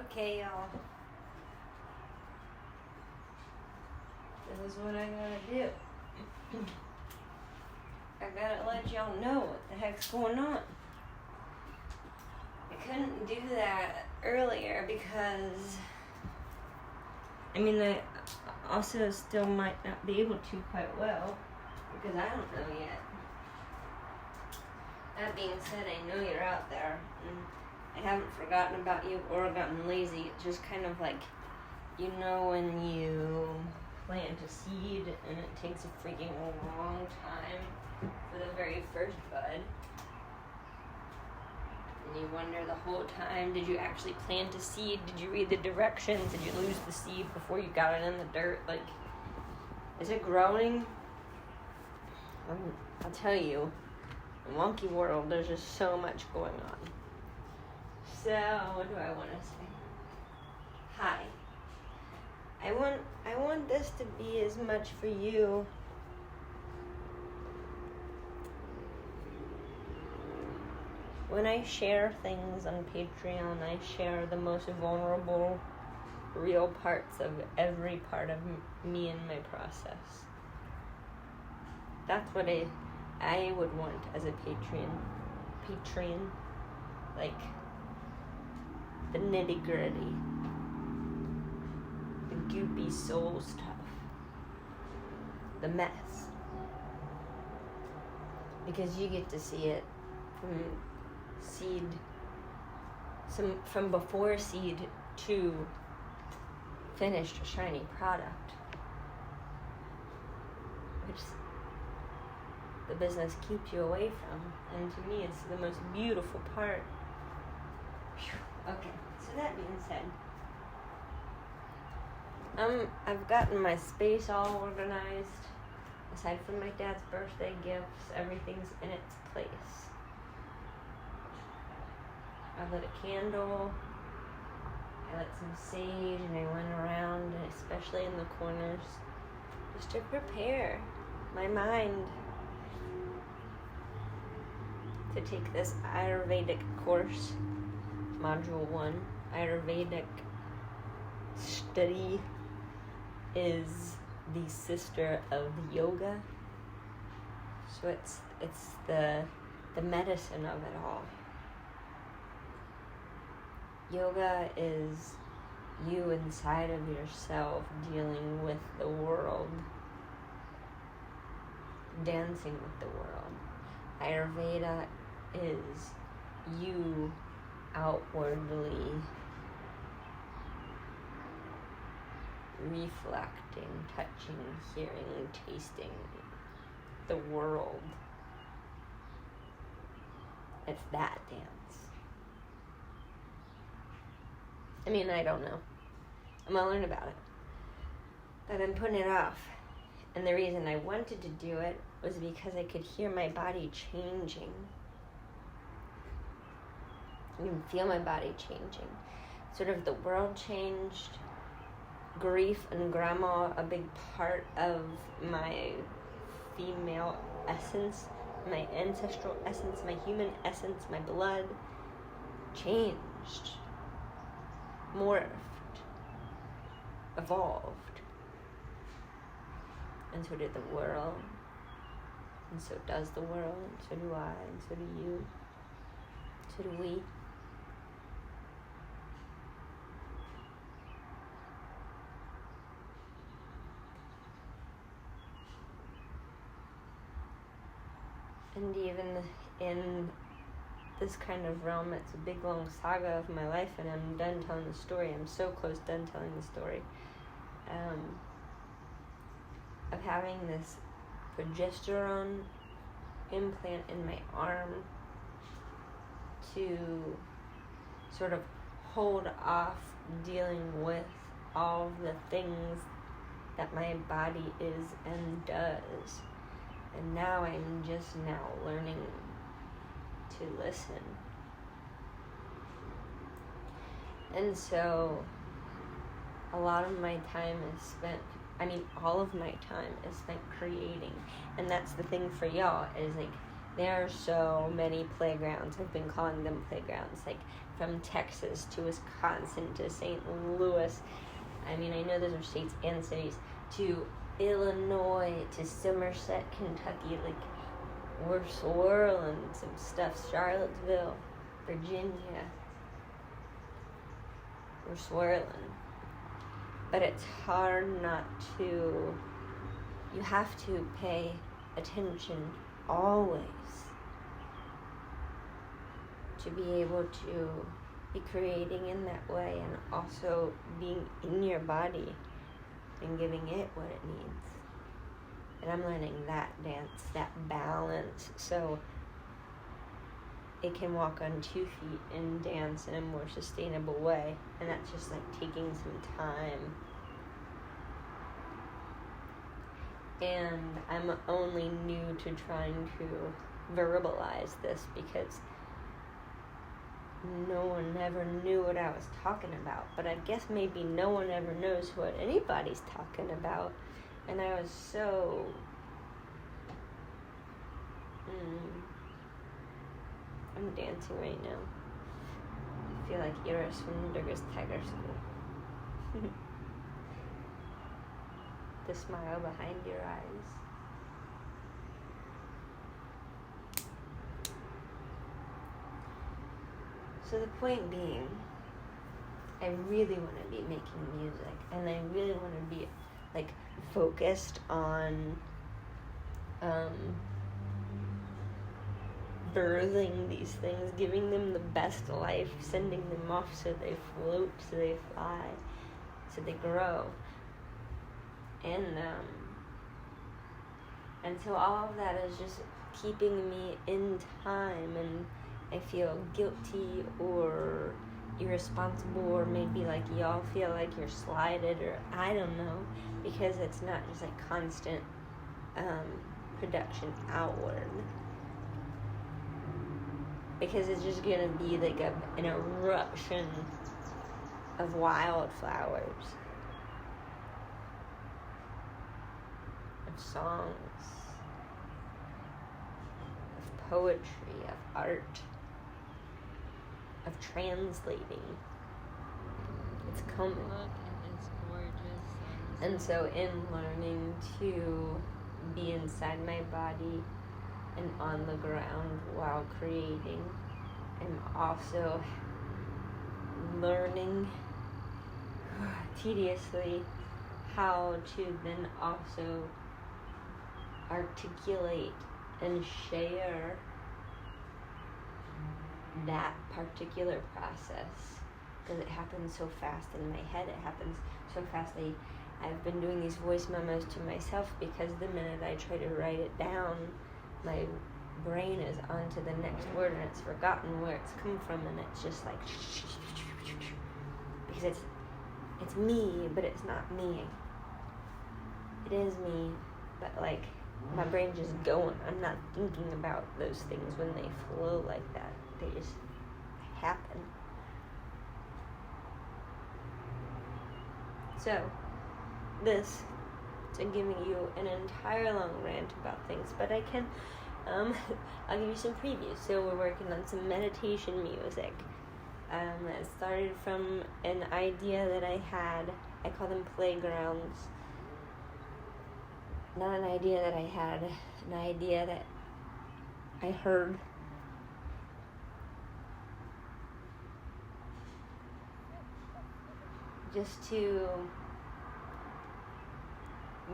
Okay, y'all. This is what I gotta do. I gotta let y'all know what the heck's going on. I couldn't do that earlier because, I also still might not be able to quite well because I don't know yet. That being said, I know you're out there and I haven't forgotten about you or gotten lazy. It's just kind of like, when you plant a seed and it takes a freaking long time for the very first bud. And you wonder the whole time, did you actually plant a seed? Did you read the directions? Did you lose the seed before you got it in the dirt? Like, is it growing? I'll tell you, in Wonky World, there's just so much going on. So, what do I want to say? Hi. I want this to be as much for you when I share things on Patreon. I share the most vulnerable, real parts of every part of me and my process. That's what I would want as a Patreon, like the nitty gritty. Goopy soul stuff, the mess, because you get to see it from before seed to finished shiny product, which the business keeps you away from, and to me it's the most beautiful part. Okay, so that being said, I've gotten my space all organized. Aside from my dad's birthday gifts, everything's in its place. I lit a candle, I lit some sage, and I went around, and especially in the corners, just to prepare my mind to take this Ayurvedic course, Module 1. Ayurvedic study is the sister of yoga, so it's the medicine of it all. Yoga is you inside of yourself dealing with the world, dancing with the world. Ayurveda is you outwardly reflecting, touching, hearing, tasting the world. It's that dance. I don't know. I'm gonna learn about it. But I'm putting it off. And the reason I wanted to do it was because I could hear my body changing. I can feel my body changing. Sort of the world changed. Grief and grandma, a big part of my female essence, my ancestral essence, my human essence, my blood, changed, morphed, evolved. And so did the world, and so does the world, and so do I, and so do you, so do we. And even in this kind of realm, it's a big long saga of my life, and I'm done telling the story. I'm so close done telling the story. Of having this progesterone implant in my arm to sort of hold off dealing with all the things that my body is and does. And now I'm just now learning to listen. And so a lot of my time is spent, all of my time is spent creating. And that's the thing for y'all, is like, There are so many playgrounds. I've been calling them playgrounds, like from Texas to Wisconsin to St. Louis. I mean, I know those are states and cities. To Illinois, to Somerset, Kentucky. Like, we're swirling some stuff. Charlottesville, Virginia. We're swirling. But it's hard not to. You have to pay attention always to be able to be creating in that way, and also being in your body and giving it what it needs. And I'm learning that dance, that balance, so it can walk on 2 feet and dance in a more sustainable way. And that's just like taking some time. And I'm only new to trying to verbalize this because no one ever knew what I was talking about. But I guess maybe no one ever knows what anybody's talking about. And I was so... I'm dancing right now. I feel like Iris from Durga's Tiger School. The smile behind your eyes. So the point being, I really want to be making music, and I really want to be like focused on birthing these things, giving them the best life, sending them off so they float, so they fly, so they grow. And so all of that is just keeping me in time, and I feel guilty or irresponsible, or maybe like y'all feel like you're slighted, or I don't know, because it's not just like constant production outward, because it's just gonna be like an eruption of wildflowers, of songs, of poetry, of art, of translating. It's coming. It's gorgeous. And so in learning to be inside my body and on the ground while creating, I'm also learning tediously how to then also articulate and share that particular process, because it happens so fast in my head. It happens so fast. I've been doing these voice memos to myself, because the minute I try to write it down, my brain is on to the next word, and it's forgotten where it's come from, and it's just like, because it's me, but it's not me. It is me, but like my brain just going. I'm not thinking about those things when they flow like that. They just happen. So, this is giving you an entire long rant about things, but I can, I'll give you some previews. So we're working on some meditation music. It started from an idea that I had. I call them playgrounds. Not an idea that I had, an idea that I heard. Just to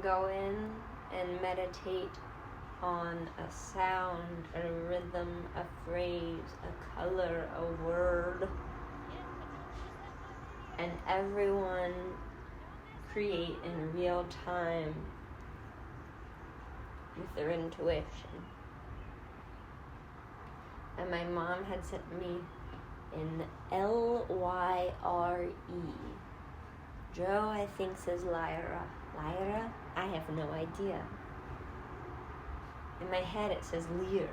go in and meditate on a sound, a rhythm, a phrase, a color, a word, and everyone create in real time with their intuition. And my mom had sent me in Lyre. Joe, I think, says Lyra. Lyra? I have no idea. In my head it says Lear.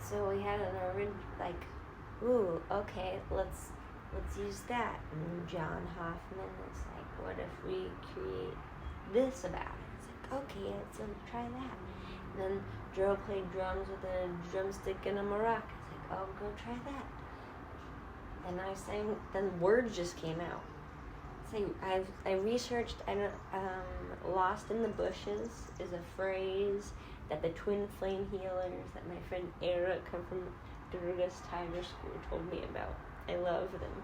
So we had an ooh, okay, let's use that. And John Hoffman is like, what if we create this about it? It's like, okay, let's try that. And then Joe played drums with a drumstick and a maraca. It's like, oh, go try that. And I sang, then words just came out. So I researched, Lost in the Bushes is a phrase that the Twin Flame Healers that my friend Eric come from Durga's Tiger School told me about. I love them.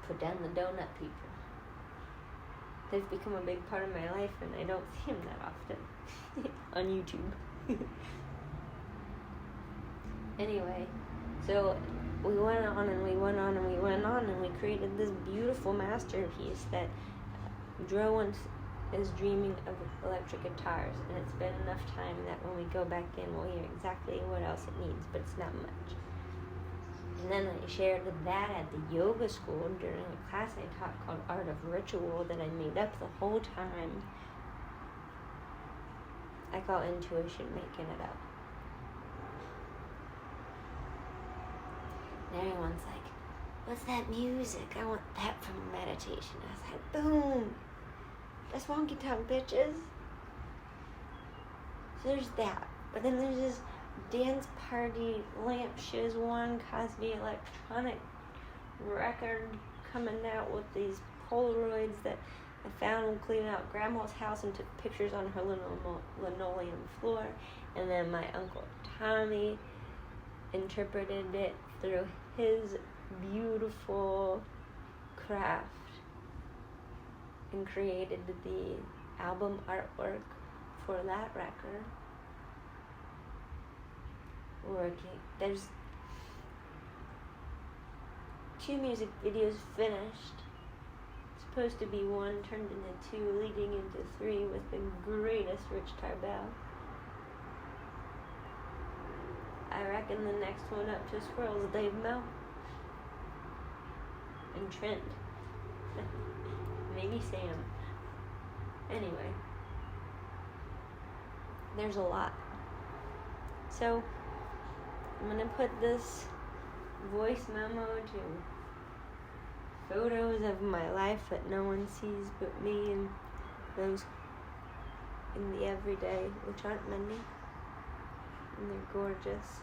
Put down the donut people. They've become a big part of my life and I don't see them that often on YouTube. Anyway, so we went on and we went on and we went on and we created this beautiful masterpiece that Dro is dreaming of electric guitars, and it's been enough time that when we go back in we'll hear exactly what else it needs, but it's not much. And then I shared that at the yoga school during a class I taught called Art of Ritual that I made up the whole time. I call intuition making it up. And everyone's like, what's that music? I want that from meditation. I was like, boom! That's wonky tongue, bitches. So there's that. But then there's this dance party, lamp shiz one Cosby electronic record coming out with these Polaroids that I found when cleaning out Grandma's house and took pictures on her linoleum floor. And then my Uncle Tommy interpreted it through his beautiful craft and created the album artwork for that record. Working. There's 2 music videos finished. It's supposed to be 1 turned into 2, leading into 3 with the greatest Rich Tarbell. I reckon the next one up to Squirrels, Dave Mel. And Trent. Maybe Sam. Anyway. There's a lot. So, I'm going to put this voice memo to photos of my life that no one sees but me and those in the everyday, which aren't many. And they're gorgeous.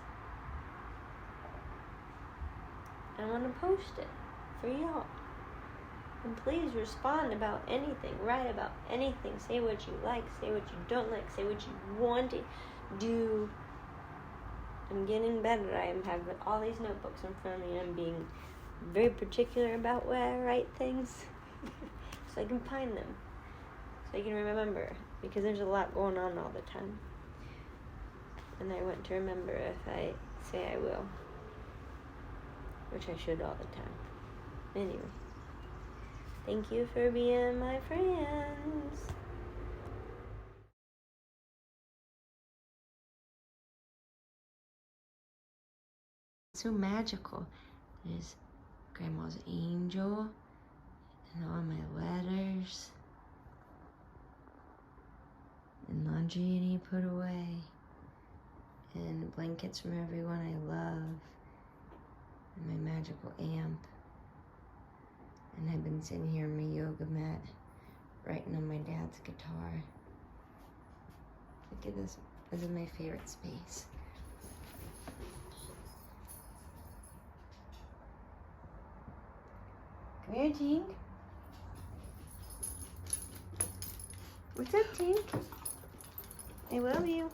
I want to post it for y'all. And please respond about anything. Write about anything. Say what you like. Say what you don't like. Say what you want to do. I'm getting better. I have all these notebooks in front of me. I'm being very particular about where I write things so I can find them. So I can remember. Because there's a lot going on all the time. And I want to remember if I say I will. Which I should all the time. Anyway. Thank you for being my friends. So magical. There's Grandma's angel and all my letters and laundry I need to put away and blankets from everyone I love and my magical amp. And I've been sitting here on my yoga mat writing on my dad's guitar. Look at this. This is my favorite space. Come here, Tink. What's up, Tink? I love you.